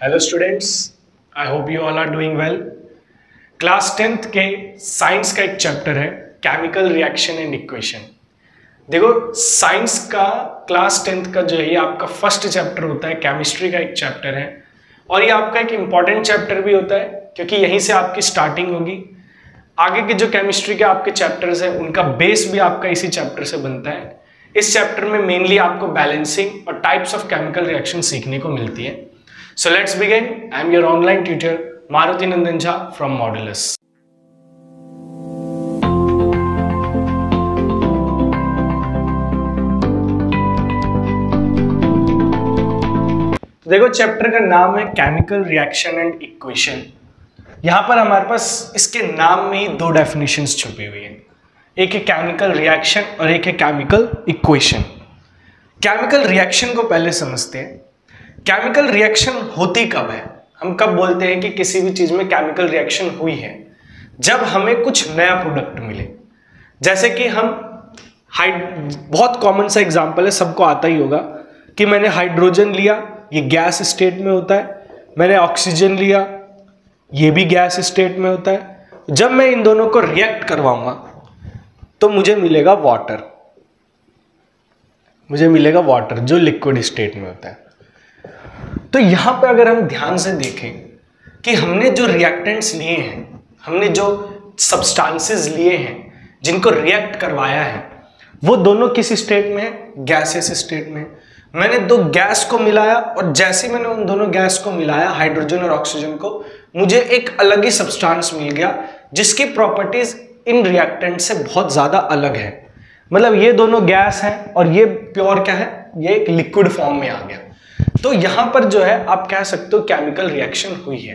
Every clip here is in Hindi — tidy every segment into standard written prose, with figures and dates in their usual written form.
Hello students, I hope you all are doing well. Class 10th के साइंस का एक चैप्टर है केमिकल रिएक्शन एंड इक्वेशन। देखो, साइंस का क्लास 10th का जो है ये आपका फर्स्ट चैप्टर होता है, केमिस्ट्री का एक चैप्टर है और ये आपका एक इम्पॉर्टेंट चैप्टर भी होता है क्योंकि यहीं से आपकी स्टार्टिंग होगी। आगे के जो केमिस्ट्री के आपके चैप्टर्स हैं उनका बेस भी आपका इसी चैप्टर से बनता है। इस चैप्टर में मेनली आपको बैलेंसिंग और टाइप्स ऑफ केमिकल रिएक्शन सीखने को मिलती है। So let's begin. I am your online tutor Maruti Nandan Jha from Modulus. देखो, चैप्टर का नाम है केमिकल रिएक्शन एंड इक्वेशन। यहां पर हमारे पास इसके नाम में ही दो डेफिनेशंस छुपी हुई हैं, एक है केमिकल रिएक्शन और एक है केमिकल इक्वेशन। केमिकल रिएक्शन को पहले समझते हैं। केमिकल रिएक्शन होती कब है? हम कब बोलते हैं कि किसी भी चीज में केमिकल रिएक्शन हुई है? जब हमें कुछ नया प्रोडक्ट मिले। जैसे कि हम बहुत कॉमन सा एग्जांपल है, सबको आता ही होगा कि मैंने हाइड्रोजन लिया, ये गैस स्टेट में होता है। मैंने ऑक्सीजन लिया, ये भी गैस स्टेट में होता है। जब मैं इन दोनों को रिएक्ट करवाऊंगा तो मुझे मिलेगा वाटर, जो लिक्विड स्टेट में होता है। तो यहां पे अगर हम ध्यान से देखें कि हमने जो रिएक्टेंट्स लिए हैं, हमने जो सब्सटेंसेस लिए हैं जिनको रिएक्ट करवाया है, वो दोनों किस स्टेट में है? गैसेस स्टेट में। मैंने दो गैस को मिलाया और जैसे मैंने उन दोनों गैस को मिलाया, हाइड्रोजन और ऑक्सीजन को, मुझे एक अलग ही सब्सटेंस मिल गया जिसकी प्रॉपर्टीज इन रिएक्टेंट से बहुत ज्यादा अलग है। मतलब ये दोनों गैस हैं और ये प्योर क्या है? ये एक लिक्विड फॉर्म में आ गया। तो यहां पर जो है आप कह सकते हो केमिकल रिएक्शन हुई है।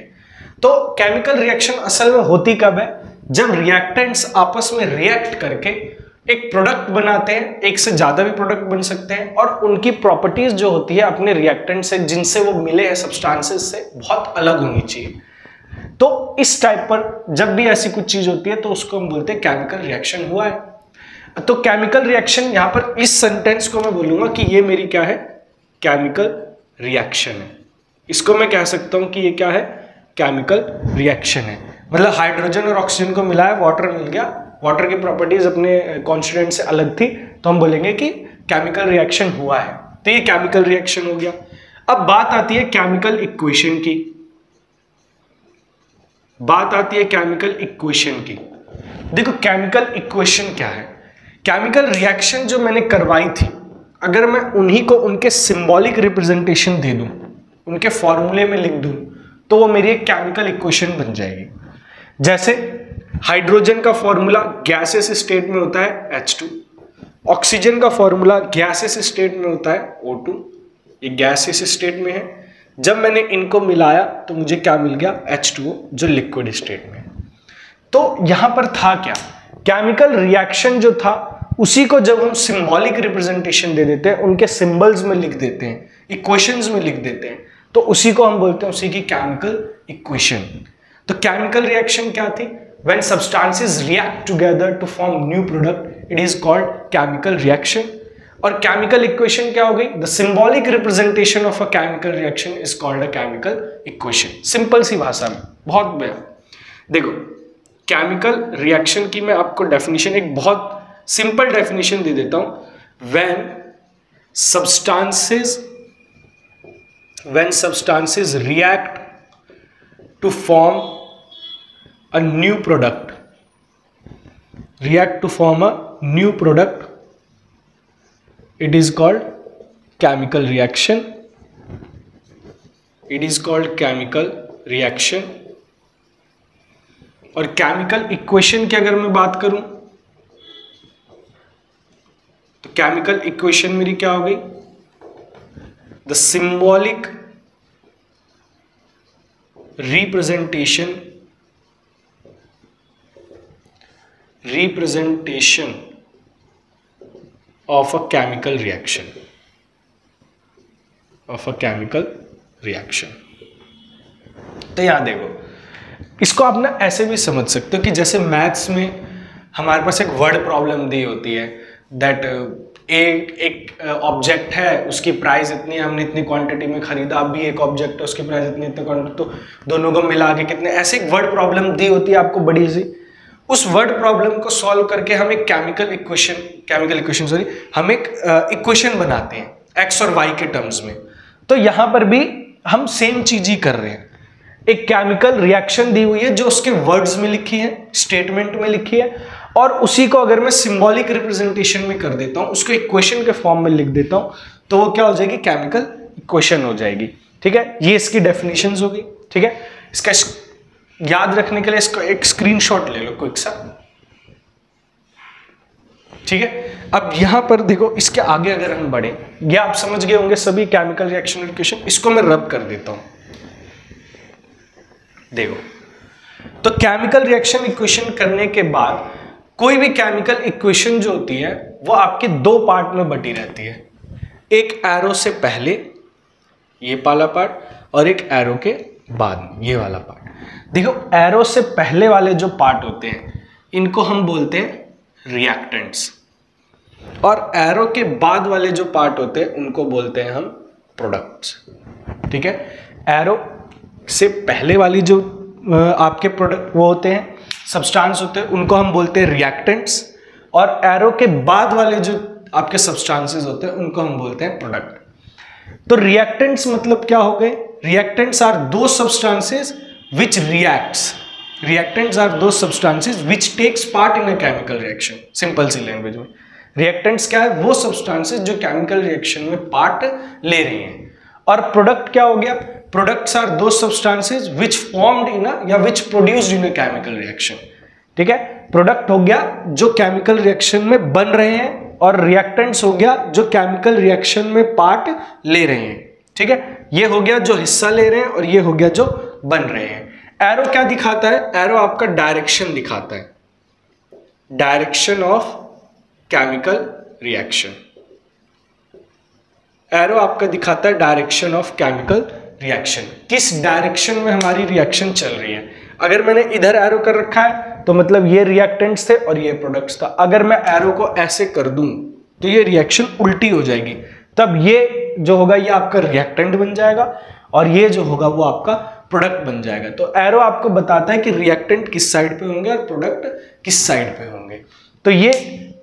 तो केमिकल रिएक्शन असल में होती कब है? जब रिएक्टेंट्स आपस में रिएक्ट करके एक प्रोडक्ट बनाते हैं, एक से ज्यादा भी प्रोडक्ट बन सकते हैं, और उनकी प्रॉपर्टीज जो होती है अपने रिएक्टेंट से, जिनसे वो मिले हैं सब्सटेंसेस से, बहुत अलग होनी चाहिए। तो इस टाइप पर जब भी ऐसी कुछ चीज होती है तो उसको हम बोलते हैं केमिकल रिएक्शन हुआ है। तो केमिकल रिएक्शन यहां पर इस सेंटेंस को मैं बोलूंगा कि ये मेरी क्या है? केमिकल रिएक्शन है। इसको मैं कह सकता हूं कि ये क्या है? केमिकल रिएक्शन है। मतलब हाइड्रोजन और ऑक्सीजन को मिलाया, वाटर मिल गया, वाटर की प्रॉपर्टीज अपने कॉन्स्टिट्यूएंट से अलग थी, तो हम बोलेंगे कि केमिकल रिएक्शन हुआ है। तो ये केमिकल रिएक्शन हो गया। अब बात आती है केमिकल इक्वेशन की। देखो, केमिकल इक्वेशन क्या है? केमिकल रिएक्शन जो मैंने करवाई थी, अगर मैं उन्हीं को उनके सिंबॉलिक रिप्रेजेंटेशन दे दूं, उनके फॉर्मूले में लिख दूं, तो वो मेरी एक केमिकल इक्वेशन बन जाएगी। जैसे हाइड्रोजन का फॉर्मूला गैसेस स्टेट में होता है H2, ऑक्सीजन का फॉर्मूला गैसेस स्टेट में होता है O2, ये गैसेस स्टेट में है। जब मैंने इनको मिलाया तो मुझे क्या मिल गया? H2O, जो लिक्विड स्टेट में है। तो यहां पर था क्या? केमिकल रिएक्शन जो था उसी को जब हम सिंबॉलिक रिप्रेजेंटेशन दे देते हैं, उनके सिंबल्स में लिख देते हैं, इक्वेशंस में लिख देते हैं, तो उसी को हम बोलते हैं उसी की केमिकल इक्वेशन। तो केमिकल रिएक्शन क्या थी? When substances react together to form new product, it is called chemical reaction. और केमिकल इक्वेशन क्या हो गई? The symbolic representation of a chemical reaction is called a chemical equation. Simple सी भाषा में, बहुत बढ़िया। देखो, केमिकल रिएक्शन की मैं आपको डेफिनेशन, एक बहुत सिंपल डेफिनेशन दे देता हूं। when substances react to form a new product, it is called chemical reaction. और केमिकल इक्वेशन की अगर मैं बात करूं तो केमिकल इक्वेशन मेरी क्या हो गई? The symbolic representation of a chemical reaction. तो यहां देखो, इसको आप ना ऐसे भी समझ सकते हो कि जैसे मैथ्स में हमारे पास एक वर्ड प्रॉब्लम दी होती है, दैट एक ऑब्जेक्ट है, उसकी प्राइस इतनी है, हमने इतनी क्वांटिटी में खरीदा, अब भी एक ऑब्जेक्ट है, उसकी प्राइस इतनी क्वांटिटी, तो दोनों को मिला के कितने, ऐसे एक वर्ड प्रॉब्लम दी होती है आपको बड़ी सी। उस वर्ड प्रॉब्लम को सॉल्व करके हम एक हम एक इक्वेशन बनाते हैं एक्स और वाई के टर्म्स में। तो यहां पर भी हम सेम चीज ही कर रहे हैं, एक केमिकल रिएक्शन दी हुई है जो उसके वर्ड्स में लिखी है, स्टेटमेंट में लिखी है, और उसी को अगर मैं सिंबॉलिक रिप्रेजेंटेशन में कर देता हूं, उसको इक्वेशन के फॉर्म में लिख देता हूं, तो वो क्या हो जाएगी, केमिकल इक्वेशन हो जाएगी। ठीक है, ये इसकी डेफिनेशंस होगी। ठीक है, इसका याद रखने के लिए इसको एक स्क्रीनशॉट ले लो क्विक सा। ठीक है, अब यहां पर देखो, इसके आगे अगर हम बढ़े, ये आप समझ गए होंगे सभी केमिकल रिएक्शन इक्वेशन, इसको मैं रब कर देता हूं। देखो, तो केमिकल रिएक्शन इक्वेशन करने के बाद कोई भी केमिकल इक्वेशन जो होती है वो आपके दो पार्ट में बटी रहती है, एक एरो से पहले ये वाला पार्ट और एक एरो के बाद ये वाला पार्ट। देखो, एरो से पहले वाले जो पार्ट होते हैं इनको हम बोलते हैं रिएक्टेंट्स, और एरो के बाद वाले जो पार्ट होते हैं उनको बोलते हैं हम प्रोडक्ट्स। ठीक है, एरो से पहले वाली जो आपके प्रोडक्ट वो होते हैं, सब्सटेंस होते हैं, उनको हम बोलते हैं रिएक्टेंट्स, और एरो के बाद वाले जो आपके सब्सटेंसेस होते हैं उनको हम बोलते हैं प्रोडक्ट। तो रिएक्टेंट्स मतलब क्या हो गए, reactants are the substances which reacts, reactants are the substances which takes part in a chemical reaction. Simple सी लैंग्वेज में रिएक्टेंट्स क्या है, वो सब्सटेंसेस जो केमिकल रिएक्शन में पार्ट ले रही हैं। और प्रोडक्ट क्या हो गया, products are the substances which formed in या which produced in a chemical reaction. ठीक है, प्रोडक्ट हो गया जो केमिकल रिएक्शन में बन रहे हैं, और रिएक्टेंट्स हो गया जो केमिकल रिएक्शन में पार्ट ले रहे हैं। ठीक है, ये हो गया जो हिस्सा ले रहे हैं, और ये हो गया जो बन रहे हैं। एरो क्या दिखाता है, एरो आपका डायरेक्शन दिखाता है, direction of chemical reaction. Arrow आपका दिखाता है डायरेक्शन ऑफ केमिकल रिएक्शन, किस डायरेक्शन में हमारी रिएक्शन चल रही है। अगर मैंने इधर एरो कर रखा है तो मतलब ये रिएक्टेंट्स थे और ये प्रोडक्ट्स था। अगर मैं एरो को ऐसे कर दूं तो ये रिएक्शन उल्टी हो जाएगी, तब ये जो होगा ये आपका रिएक्टेंट बन जाएगा, और ये जो होगा वो आपका प्रोडक्ट बन जाएगा। तो एरो आपको बताता है कि रिएक्टेंट किस साइड पे होंगे और प्रोडक्ट किस साइड पे होंगे। तो ये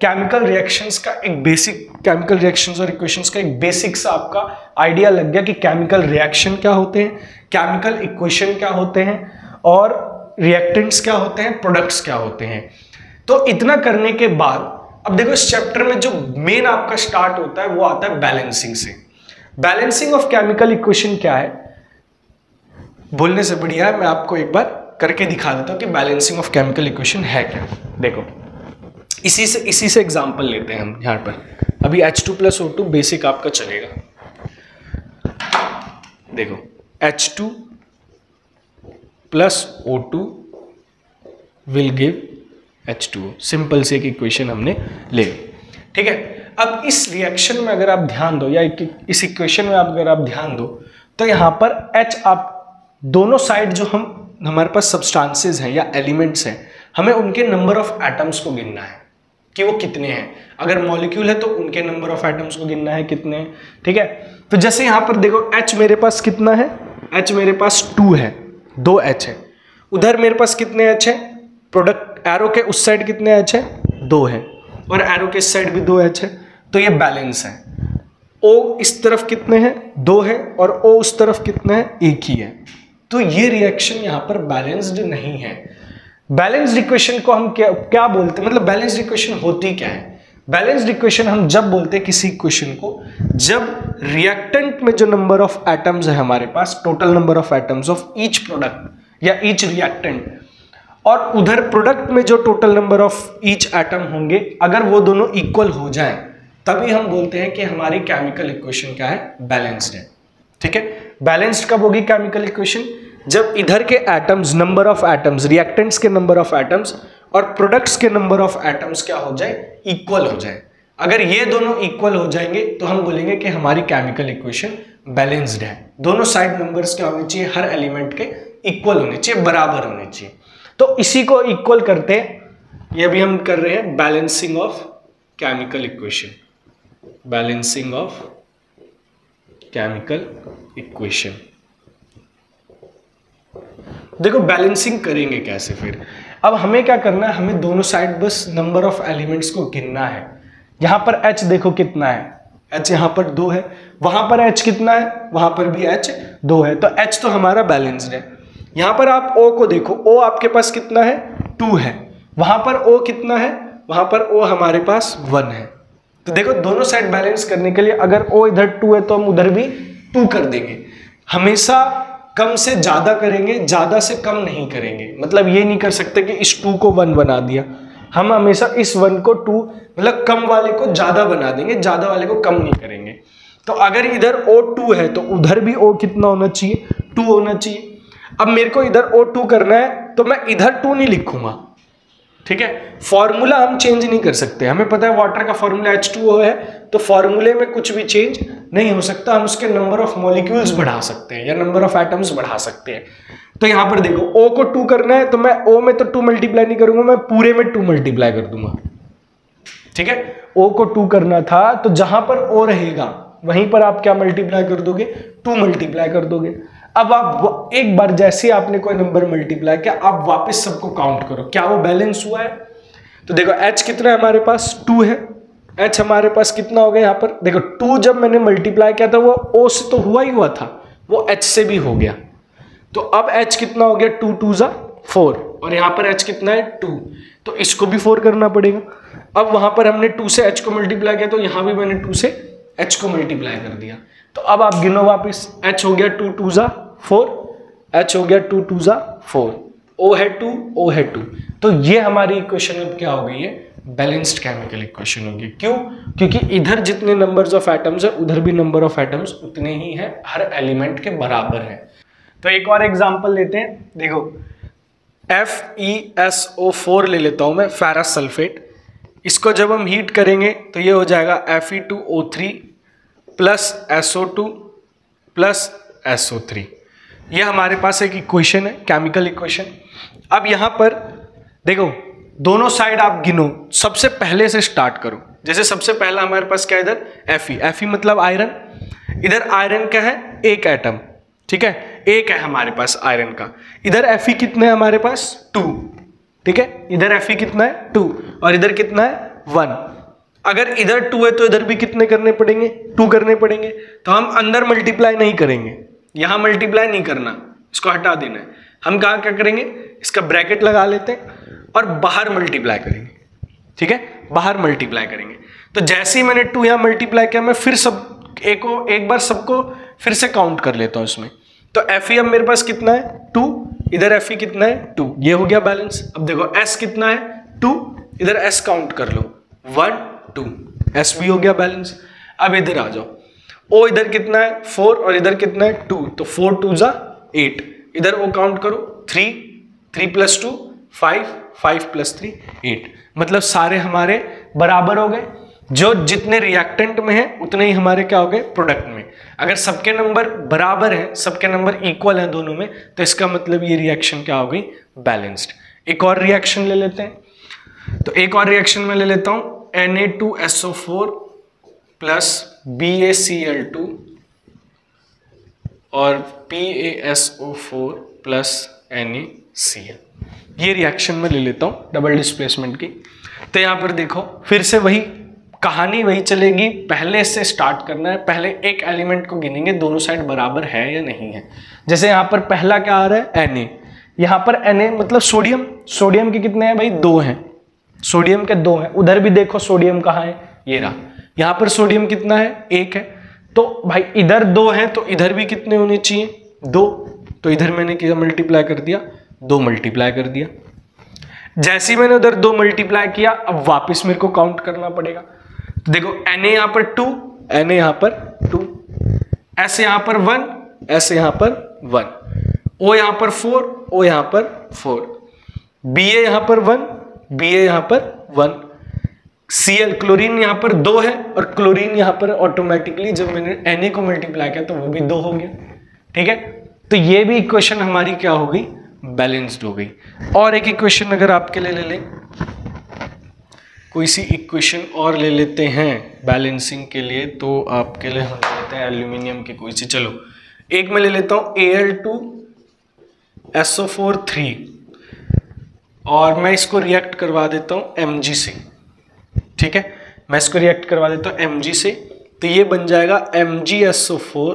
केमिकल रिएक्शंस का एक बेसिक, केमिकल रिएक्शंस और इक्वेशंस का एक बेसिक सा आपका आइडिया लग गया कि केमिकल रिएक्शन क्या होते हैं, केमिकल इक्वेशन क्या होते हैं, और रिएक्टेंट्स क्या होते हैं, प्रोडक्ट्स क्या होते हैं। तो इतना करने के बाद अब देखो, इस चैप्टर में जो मेन आपका स्टार्ट होता है वो आता है बैलेंसिंग से। बैलेंसिंग ऑफ केमिकल इक्वेशन क्या है, बोलने से बढ़िया है मैं आपको एक बार करके दिखा देता हूं कि बैलेंसिंग ऑफ केमिकल इक्वेशन है क्या। देखो, इसी से एग्जांपल लेते हैं हम यहां पर। अभी H2 + O2 बेसिक आपका चलेगा। देखो, H2 + O2 will give H2O। Simple से एक इक्वेशन हमने ले ली। ठीक है, अब इस रिएक्शन में अगर आप ध्यान दो, या इस इक्वेशन में अगर आप ध्यान दो, तो यहां पर H, आप दोनों साइड जो हमारे पास सब्सटेंसेस हैं या एलिमेंट्स हैं, हमें उनके नंबर ऑफ एटम्स को गिनना है कि वो कितने हैं। अगर मॉलिक्यूल है तो उनके नंबर ऑफ एटम्स को गिनना है कितने हैं। ठीक है, तो जैसे यहां पर देखो, H मेरे पास कितना है, H मेरे पास 2 है, 2 H है। उधर मेरे पास कितने H है, प्रोडक्ट एरो के उस साइड कितने H है, 2 है, और एरो के इस साइड भी 2 H है। तो ये बैलेंस है। O इस तरफ कितने हैं, 2 है, और O उस तरफ कितने हैं, 1 ही है। तो ये रिएक्शन यहां पर बैलेंस्ड नहीं है। बैलेंस्ड इक्वेशन को हम क्या बोलते हैं, मतलब बैलेंस्ड इक्वेशन होती क्या है। बैलेंस्ड इक्वेशन हम जब बोलते हैं किसी इक्वेशन को, जब रिएक्टेंट में जो नंबर ऑफ एटम्स है हमारे पास, total number of atoms of each product या ईच रिएक्टेंट, और उधर प्रोडक्ट में जो total number of each atom होंगे, अगर वो दोनों इक्वल हो जाएं, तभी हम बोलते हैं कि हमारी केमिकल इक्वेशन क्या है, बैलेंस्ड है। ठीक है, बैलेंस्ड कब होगी केमिकल इक्वेशन, जब इधर के atoms, number of atoms, reactants के नंबर ऑफ एटम्स और प्रोडक्ट्स के नंबर ऑफ एटम्स क्या हो जाए, इक्वल हो जाए। अगर ये दोनों इक्वल हो जाएंगे तो हम बोलेंगे कि हमारी केमिकल इक्वेशन बैलेंस्ड है। दोनों साइड नंबर्स क्या होने चाहिए, हर एलिमेंट के इक्वल होने चाहिए, बराबर होने चाहिए। तो इसी को इक्वल करते हैं, ये भी हम कर रहे हैं balancing of chemical equation. Balancing of chemical equation. देखो बैलेंसिंग करेंगे कैसे फिर। अब हमें क्या करना है, हमें दोनों साइड बस नंबर ऑफ एलिमेंट्स को गिनना है। यहां पर H देखो कितना है, H यहां पर 2 है, वहां पर H कितना है, वहां पर भी H 2 है, तो H तो हमारा बैलेंस्ड है। यहां पर आप O को देखो, O आपके पास कितना है, 2 है, वहां पर O कितना है, वहां पर O हमारे पास 1 है। तो देखो दोनों साइड बैलेंस करने के लिए अगर O इधर 2 है तो हम उधर भी 2 कर देंगे। हमेशा कम से ज्यादा करेंगे, ज्यादा से कम नहीं करेंगे। मतलब ये नहीं कर सकते कि इस 2 को 1 बना दिया, हम हमेशा इस 1 को 2, मतलब कम वाले को ज्यादा बना देंगे, ज्यादा वाले को कम नहीं करेंगे। तो अगर इधर O 2 है तो उधर भी O कितना होना चाहिए, 2 होना चाहिए। अब मेरे को इधर O 2 करना है तो मैं इधर 2 नहीं लिखूंगा, ठीक है। फॉर्मूला हम चेंज नहीं कर सकते, हमें पता है वाटर का फॉर्मूला H2O है, तो फॉर्मूले में कुछ भी चेंज नहीं हो सकता। हम उसके नंबर ऑफ मॉलिक्यूल्स बढ़ा सकते हैं या नंबर ऑफ एटम्स बढ़ा सकते हैं। तो यहां पर देखो O को 2 करना है तो मैं O में तो 2 मल्टीप्लाई नहीं करूंगा, मैं पूरे में 2 मल्टीप्लाई कर दूंगा, ठीक है। O को 2 करना था तो जहां पर O रहेगा वहीं पर आप क्या मल्टीप्लाई कर दोगे, 2 मल्टीप्लाई कर दोगे। अब आप एक बार जैसे आपने कोई नंबर मल्टीप्लाई किया, आप वापस सबको काउंट करो, क्या वो बैलेंस हुआ है। तो देखो H कितना है हमारे पास, 2 है, H हमारे पास कितना हो गया यहाँ पर, देखो 2 जब मैंने मल्टीप्लाई किया था वो O से तो हुआ ही हुआ था, वो H से भी हो गया। तो अब H कितना हो गया, 2 2 जा 4, और यहाँ पर H कितना है 2, तो इसको भी 4 करना पड़ेगा। अब वहां पर हमने 2 से H को मल्टीप्लाई किया तो यहाँ भी मैंने 2 से H को मल्टीप्लाई कर दिया। तो अब आप गिनो वापिस, H हो गया 2 2 जा 4, H हो गया 2 2 जा 4, O है 2, O है 2। तो ये हमारी इक्वेशन अब क्या हो गई है, बैलेंस्ड केमिकल इक्वेशन होगी। क्यों, क्योंकि इधर जितने नंबर्स ऑफ एटम्स है उधर भी नंबर ऑफ एटम्स उतने ही है, हर एलिमेंट के बराबर है। तो एक और एग्जांपल लेते हैं, देखो FeSO4 ले लेता हूं मैं, फेरस सल्फेट। इसको जब हम हीट करेंगे तो ये हो जाएगा Fe2O3 plus SO2 plus SO3। ये हमारे पास एक इक्वेशन है, केमिकल इक्वेशन। अब यहां पर देखो दोनों साइड आप गिनो, सबसे पहले से स्टार्ट करो। जैसे सबसे पहला हमारे पास क्या है इधर Fe मतलब आयरन, इधर आयरन क्या है, एक एटम, ठीक है, एक है हमारे पास आयरन का। इधर Fe कितने है हमारे पास, 2, ठीक है, इधर Fe कितना है 2 और इधर कितना है 1। अगर इधर 2 है तो इधर भी कितने करने पड़ेंगे, 2 करने पड़ेंगे। तो हम अंदर मल्टीप्लाई नहीं करेंगे, यहां मल्टीप्लाई नहीं करना, इसको हटा देना है। हम कहां क्या करेंगे, इसका ब्रैकेट लगा लेते हैं और बाहर मल्टीप्लाई करेंगे, ठीक है, बाहर मल्टीप्लाई करेंगे। तो जैसे ही मैंने 2 यहां मल्टीप्लाई किया, मैं फिर सब एक बार सबको फिर से काउंट कर लेता हूं इसमें। तो Fe अब मेरे पास कितना है 2, इधर Fe कितना है 2, ये हो गया बैलेंस। अब देखो S कितना है 2, इधर S काउंट कर लो 1 2, S भी हो गया बैलेंस। अब इधर आ जाओ, O इधर कितना है 4 और इधर कितना है 2, तो 4 2 जा 8, इधर O काउंट करो 3 3 प्लस 2 5 5 प्लस 3 8, मतलब सारे हमारे बराबर हो गए। जो जितने रिएक्टेंट में है उतने ही हमारे क्या हो गए प्रोडक्ट में। अगर सबके नंबर बराबर हैं, सबके नंबर इक्वल हैं दोनों में, तो इसका मतलब ये रिएक्शन क्या हो गई, बैलेंस्ड। एक और रिएक्शन ले लेते हैं, तो एक और रिएक्शन में ले लेता हूं Na2SO4 प्लस BaCl2 और PaSO4 प्लस NaCl, ये रिएक्शन में ले लेता हूं डबल डिस्प्लेसमेंट की। तो यहां पर देखो फिर से वही कहानी वही चलेगी, पहले से स्टार्ट करना है। पहले एक एलिमेंट को गिनेंगे दोनों साइड बराबर है या नहीं है। जैसे यहाँ पर पहला क्या आ रहा है Na, यहाँ पर Na मतलब सोडियम, सोडियम के कितने हैं भाई 2 हैं, सोडियम के 2 हैं। उधर भी देखो सोडियम कहाँ है, ये रहा, यहाँ पर सोडियम कितना है 1 है। तो भाई इधर 2 हैं तो इधर भी कितने होने चाहिए 2, तो इधर मैंने क्या मल्टीप्लाई कर दिया 2 मल्टीप्लाई कर दिया। जैसे ही मैंने उधर 2 मल्टीप्लाई किया, अब वापस मेरे को काउंट करना पड़ेगा। तो देखो Na यहाँ पर 2, Na यहाँ पर 2, S यहाँ पर 1, S यहाँ पर 1, O यहाँ पर 4, O यहाँ पर 4, Ba यहाँ पर 1, Ba यहाँ पर 1, Cl क्लोरीन यहाँ पर 2 है और क्लोरीन यहाँ पर ऑटोमेटिकली जब मैंने Na को मल्टीप्लाई किया तो वो भी 2 हो गया, ठीक है। तो ये भी इक्वेशन हमारी क्या हो गई, बैलेंस्ड हो गई। और एक इक्वेशन अगर आपके लिए ले लें, कोई सी इक्वेशन और ले लेते हैं बैलेंसिंग के लिए। तो आपके लिए हम ले लेते हैं एल्यूमिनियम की कोई सी, चलो एक मैं ले लेता हूँ Al2SO4 3 और मैं इसको रिएक्ट करवा देता हूँ Mg से। ठीक है, मैं इसको रिएक्ट करवा देता हूँ Mg से, तो ये बन जाएगा MgSO4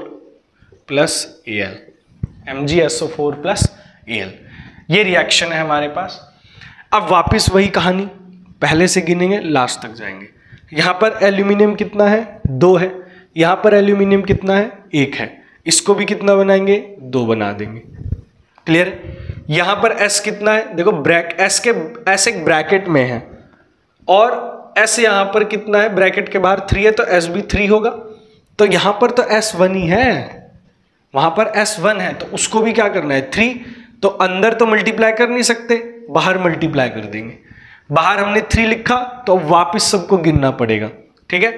plus Al, MgSO4 plus Al। ये रिएक्शन है हमारे पास। अब वापस वही कहानी, पहले से गिनेंगे लास्ट तक जाएंगे। यहाँ पर एल्यूमिनियम कितना है, 2 है। यहाँ पर एल्यूमिनियम कितना है, 1 है। इसको भी कितना बनाएंगे, 2 बना देंगे। क्लियर है। यहाँ पर S कितना है, देखो S एक ब्रैकेट में है और S यहाँ पर कितना है, ब्रैकेट के बाहर 3 है, तो S भी 3 होगा। तो यहाँ पर तो S1 ही है, वहां पर S1 है, तो उसको भी क्या करना है, 3। तो अंदर तो मल्टीप्लाई कर नहीं सकते, बाहर मल्टीप्लाई कर देंगे। बाहर हमने 3 लिखा तो वापस सबको गिनना पड़ेगा। ठीक है,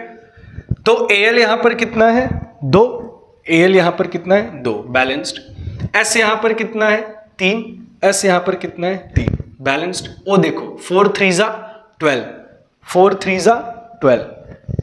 तो Al यहां पर कितना है, 2। Al यहां पर कितना है, 2, बैलेंस्ड। S यहां पर कितना है, 3। S यहां पर कितना है, 3, बैलेंस्ड। ओ देखो 4 3 12, 4 3 12,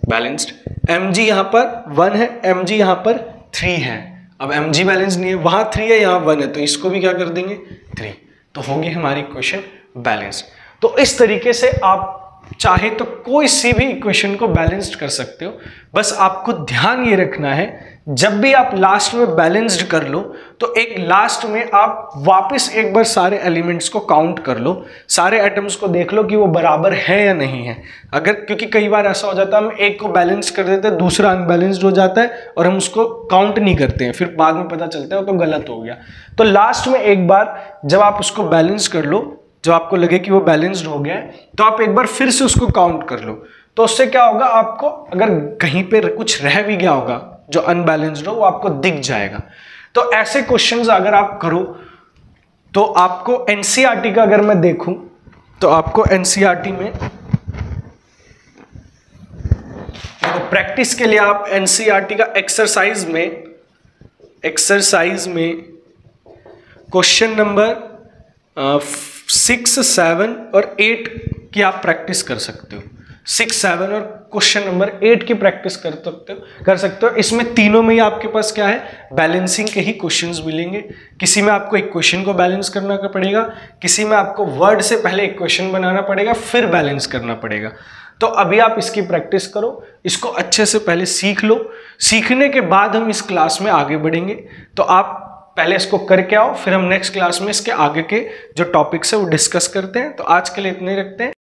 बैलेंस्ड। Mg यहां पर 1 है, Mg यहां पर 3 है। अब Mg बैलेंस नहीं है, वहां 3 है, यहाँ 1 है, तो इसको भी क्या कर देंगे, 3। तो होगी हमारी इक्वेशन बैलेंस्ड। तो इस तरीके से आप चाहे तो कोई सी भी इक्वेशन को बैलेंस्ड कर सकते हो। बस आपको ध्यान ये रखना है, जब भी आप लास्ट में बैलेंस्ड कर लो तो एक लास्ट में आप वापस एक बार सारे एलिमेंट्स को काउंट कर लो, सारे एटम्स को देख लो कि वो बराबर है या नहीं है। अगर, क्योंकि कई बार ऐसा हो जाता है हम एक को बैलेंस कर देते हैं, दूसरा अनबैलेंस्ड हो जाता है और हम उसको काउंट नहीं करते हैं, फिर बाद में पता चलता है तो गलत हो गया। तो लास्ट में एक बार जब आप उसको बैलेंस कर लो, जब आपको लगे कि वो बैलेंस्ड हो गया है, तो आप एक बार फिर से उसको काउंट कर लो। तो उससे क्या होगा, आपको अगर कहीं पे कुछ रह भी गया होगा जो अनबैलेंस्ड हो, वो आपको दिख जाएगा। तो ऐसे क्वेश्चंस अगर आप करो तो आपको एनसीईआरटी का अगर मैं देखूं तो आपको एनसीईआरटी में प्रैक्टिस के लिए आप एनसीईआरटी का एक्सरसाइज में क्वेश्चन नंबर 6, 7 और 8 की आप प्रैक्टिस कर सकते हो। 6, 7 और क्वेश्चन नंबर 8 की प्रैक्टिस कर सकते हो। इसमें तीनों में ही आपके पास क्या है, बैलेंसिंग के ही क्वेश्चंस मिलेंगे। किसी में आपको इक्वेशन को बैलेंस करना पड़ेगा, किसी में आपको वर्ड से पहले इक्वेशन बनाना पड़ेगा, फिर बैलेंस करना पड़ेगा। तो अभी आप इसकी प्रैक्टिस करो, इसको अच्छे से पहले सीख लो। सीखने के बाद हम इस क्लास में आगे बढ़ेंगे। तो आप पहले इसको करके आओ, फिर हम नेक्स्ट क्लास में इसके आगे के जो टॉपिक्स है वो डिस्कस करते हैं। तो आज के लिए इतने ही रखते हैं।